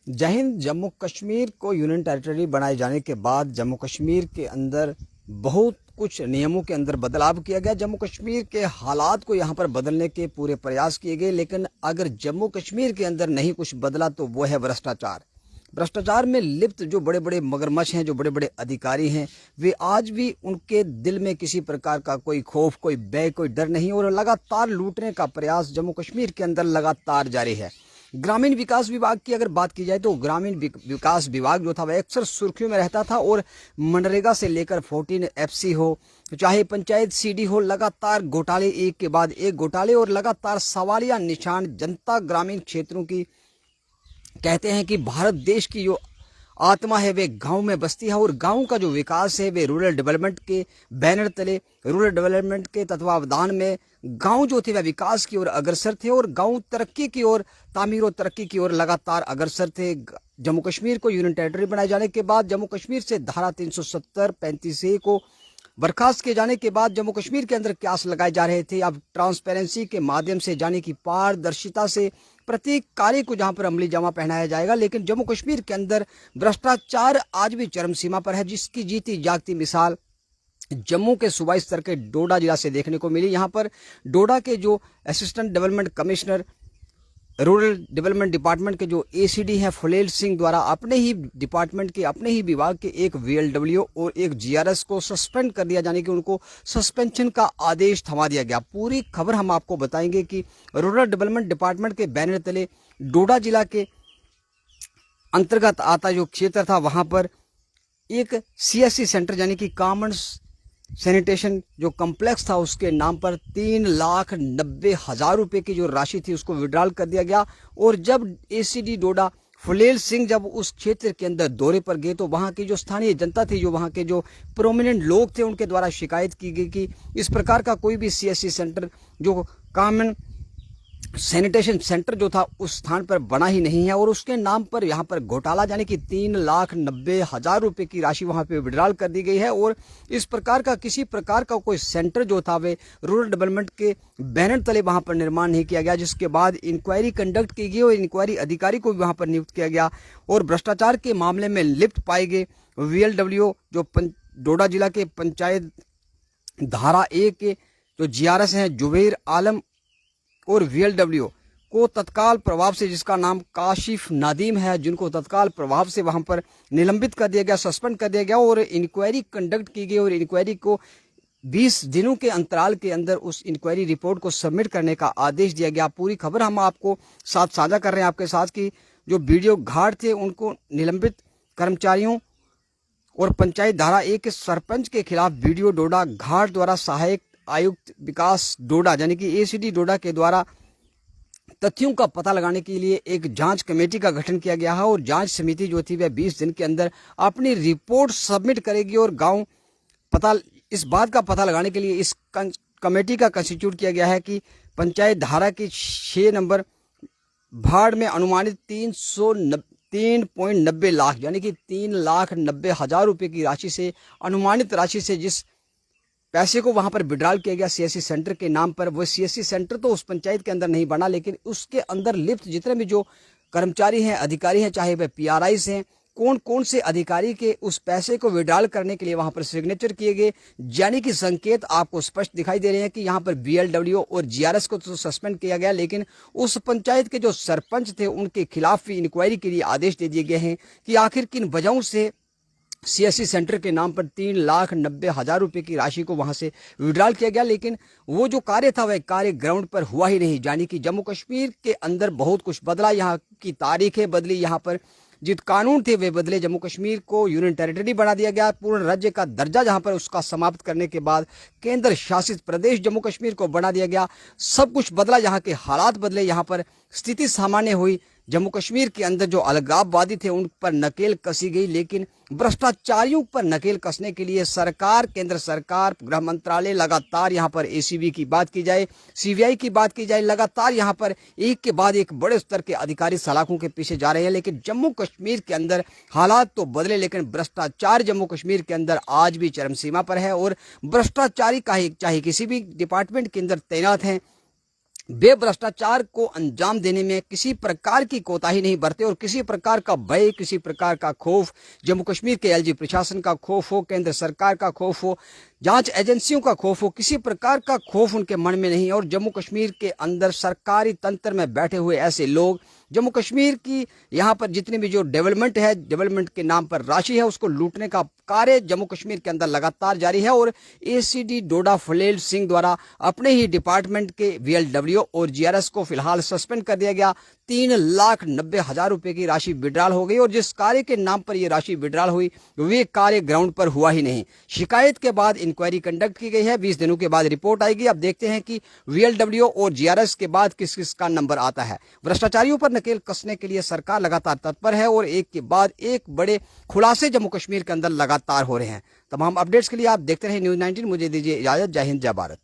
जय हिंद। जम्मू कश्मीर को union territory बनाए जाने के बाद जम्मू कश्मीर के अंदर बहुत कुछ नियमों के अंदर बदलाव किया गया। जम्मू कश्मीर के हालात को यहाँ पर बदलने के पूरे प्रयास किए गए, लेकिन अगर जम्मू कश्मीर के अंदर नहीं कुछ बदला तो वो है भ्रष्टाचार। भ्रष्टाचार में लिप्त जो बड़े बड़े मगरमच्छ हैं, जो बड़े बड़े अधिकारी हैं, वे आज भी उनके दिल में किसी प्रकार का कोई खौफ, कोई भय, कोई डर नहीं, और लगातार लूटने का प्रयास जम्मू कश्मीर के अंदर लगातार जारी है। ग्रामीण विकास विभाग की अगर बात की जाए तो ग्रामीण विकास विभाग जो था वह अक्सर सुर्खियों में रहता था, और मनरेगा से लेकर 14 FC हो, चाहे पंचायत CD हो, लगातार घोटाले, एक के बाद एक घोटाले और लगातार सवालिया निशान। जनता ग्रामीण क्षेत्रों की कहते हैं कि भारत देश की जो आत्मा है वे गांव में बसती है, और गांव का जो विकास है वे रूरल डेवलपमेंट के बैनर तले, रूरल डेवलपमेंट के तत्वावधान में गांव जो थे वह विकास की ओर अग्रसर थे, और गांव तरक्की की ओर, तामीर और तरक्की की ओर लगातार अग्रसर थे। जम्मू कश्मीर को यूनियन टेरिटरी बनाए जाने के बाद जम्मू कश्मीर से धारा 370 35A को बर्खास्त किए जाने के बाद जम्मू कश्मीर के अंदर क्यास लगाए जा रहे थे। अब ट्रांसपेरेंसी के माध्यम से, जाने की पारदर्शिता से प्रत्येक कार्य को जहां पर अमली जामा पहनाया जाएगा, लेकिन जम्मू कश्मीर के अंदर भ्रष्टाचार आज भी चरम सीमा पर है, जिसकी जीती जागती मिसाल जम्मू के सूबाई स्तर के डोडा जिला से देखने को मिली। यहाँ पर डोडा के जो assistant development commissioner rural development department के जो ACD हैं फुलेल सिंह द्वारा अपने ही डिपार्टमेंट के, अपने ही विभाग के एक VLW और एक GRS को सस्पेंड कर दिया, यानी कि उनको सस्पेंशन का आदेश थमा दिया गया। पूरी खबर हम आपको बताएंगे कि रूरल डेवलपमेंट डिपार्टमेंट के बैनर तले डोडा जिला के अंतर्गत आता जो क्षेत्र था वहां पर एक CSC सेंटर यानी कि कॉमन सैनिटेशन जो कॉम्प्लेक्स था उसके नाम पर 3,90,000 रुपए की जो राशि थी उसको विड्रॉल कर दिया गया। और जब ACD डोडा फुलेल सिंह जब उस क्षेत्र के अंदर दौरे पर गए तो वहां की जो स्थानीय जनता थी, जो वहां के जो प्रोमिनेंट लोग थे, उनके द्वारा शिकायत की गई कि इस प्रकार का कोई भी CSC सेंटर जो कॉमन सैनिटेशन सेंटर जो था उस स्थान पर बना ही नहीं है, और उसके नाम पर यहाँ पर घोटाला, यानी कि 3,90,000 रुपए की राशि वहां पे विड्रॉल कर दी गई है। और इस प्रकार का किसी प्रकार का कोई सेंटर जो था वे रूरल डेवलपमेंट के बैनर तले वहां पर निर्माण नहीं किया गया, जिसके बाद इंक्वायरी कंडक्ट की गई और इंक्वायरी अधिकारी को भी वहां पर नियुक्त किया गया, और भ्रष्टाचार के मामले में लिप्त पाए गए VLW जो डोडा जिला के पंचायत धारा 1 के जो GRS हैं जुबैर आलम और VLW को तत्काल प्रभाव से, जिसका नाम काशिफ नादीम है, जिनको तत्काल प्रभाव से वहां पर निलंबित कर दिया गया, सस्पेंड कर दिया गया, और इंक्वायरी कंडक्ट की गई, और इंक्वायरी को 20 दिनों के अंतराल के अंदर उस इंक्वायरी रिपोर्ट को सबमिट करने का आदेश दिया गया। पूरी खबर हम आपको साथ साझा कर रहे हैं आपके साथ कि जो वीडियो घाट थे उनको निलंबित कर्मचारियों और पंचायत धारा 1 के सरपंच के खिलाफ वीडियो डोडा घाट द्वारा सहायक आयुक्त विकास डोडा यानी कि ACD डोडा के द्वारा तथ्यों का पता लगाने के लिए एक जांच कमेटी का गठन किया गया है, और जांच समिति जो थी वह 20 दिन के अंदर अपनी रिपोर्ट सबमिट करेगी। और गांव इस बात का पता लगाने के लिए इस कमेटी का कंस्टिट्यूट किया गया है कि पंचायत धारा की 6 नंबर भाड़ में अनुमानित 3.90 लाख यानी कि 3,90,000 रुपए की राशि से, अनुमानित राशि से जिस पैसे को वहां पर विड्रॉल किया गया CSC सेंटर के नाम पर, वो CSC सेंटर तो उस पंचायत के अंदर नहीं बना, लेकिन उसके अंदर लिप्त जितने भी जो कर्मचारी हैं, अधिकारी हैं, चाहे वह PRIs हैं, कौन कौन से अधिकारी के उस पैसे को विड्रॉल करने के लिए वहां पर सिग्नेचर किए गए, यानी कि संकेत आपको स्पष्ट दिखाई दे रहे हैं कि यहां पर VLW और GRS को तो सस्पेंड किया गया, लेकिन उस पंचायत के जो सरपंच थे उनके खिलाफ भी इंक्वायरी के लिए आदेश दे दिए गए हैं कि आखिर किन वजहों से CSC सेंटर के नाम पर 3,90,000 रुपए की राशि को वहां से विड्रॉल किया गया, लेकिन वो जो कार्य था वह कार्य ग्राउंड पर हुआ ही नहीं। यानी कि जम्मू कश्मीर के अंदर बहुत कुछ बदला, यहाँ की तारीखें बदली, यहाँ पर जित कानून थे वे बदले, जम्मू कश्मीर को यूनियन टेरिटरी बना दिया गया, पूर्ण राज्य का दर्जा जहां पर उसका समाप्त करने के बाद केंद्र शासित प्रदेश जम्मू कश्मीर को बना दिया गया। सब कुछ बदला, यहाँ के हालात बदले, यहाँ पर स्थिति सामान्य हुई। जम्मू कश्मीर के अंदर जो अलगाववादी थे उन पर नकेल कसी गई, लेकिन भ्रष्टाचारियों पर नकेल कसने के लिए सरकार, केंद्र सरकार, गृह मंत्रालय लगातार, यहाँ पर ACB की बात की जाए, CBI की बात की जाए, लगातार यहाँ पर एक के बाद एक बड़े स्तर के अधिकारी सलाखों के पीछे जा रहे हैं। लेकिन जम्मू कश्मीर के अंदर हालात तो बदले, लेकिन भ्रष्टाचार जम्मू कश्मीर के अंदर आज भी चरम सीमा पर है, और भ्रष्टाचारी चाहे किसी भी डिपार्टमेंट के अंदर तैनात हैं, वे भ्रष्टाचार को अंजाम देने में किसी प्रकार की कोताही नहीं बरते और किसी प्रकार का भय, किसी प्रकार का खौफ, जम्मू कश्मीर के एलजी प्रशासन का खौफ हो, केंद्र सरकार का खौफ हो, जांच एजेंसियों का खौफ हो, किसी प्रकार का खौफ उनके मन में नहीं। और जम्मू कश्मीर के अंदर सरकारी तंत्र में बैठे हुए ऐसे लोग, जम्मू कश्मीर की यहाँ पर जितनी भी जो डेवलपमेंट है, डेवलपमेंट के नाम पर राशि है, उसको लूटने का कार्य जम्मू कश्मीर के अंदर लगातार जारी है। और एसीडी डोडा फलेल सिंह द्वारा अपने ही डिपार्टमेंट के वीएलडब्ल्यू और जीआरएस को फिलहाल सस्पेंड कर दिया गया। 3,90,000 रुपए की राशि विड्रॉल हो गई और जिस कार्य के नाम पर यह राशि विड्रॉल हुई वे कार्य ग्राउंड पर हुआ ही नहीं। शिकायत के बाद इंक्वायरी कंडक्ट की गई है, 20 दिनों के बाद रिपोर्ट आएगी। अब देखते हैं कि वीएलडब्ल्यू और जीआरएस के बाद किस किस का नंबर आता है। भ्रष्टाचारियों पर नकेल कसने के लिए सरकार लगातार तत्पर है और एक के बाद एक बड़े खुलासे जम्मू कश्मीर के अंदर लगातार हो रहे हैं। तमाम अपडेट्स के लिए आप देखते रहे न्यूज़ 19। मुझे दीजिए इजाजत। जय हिंद, जय भारत।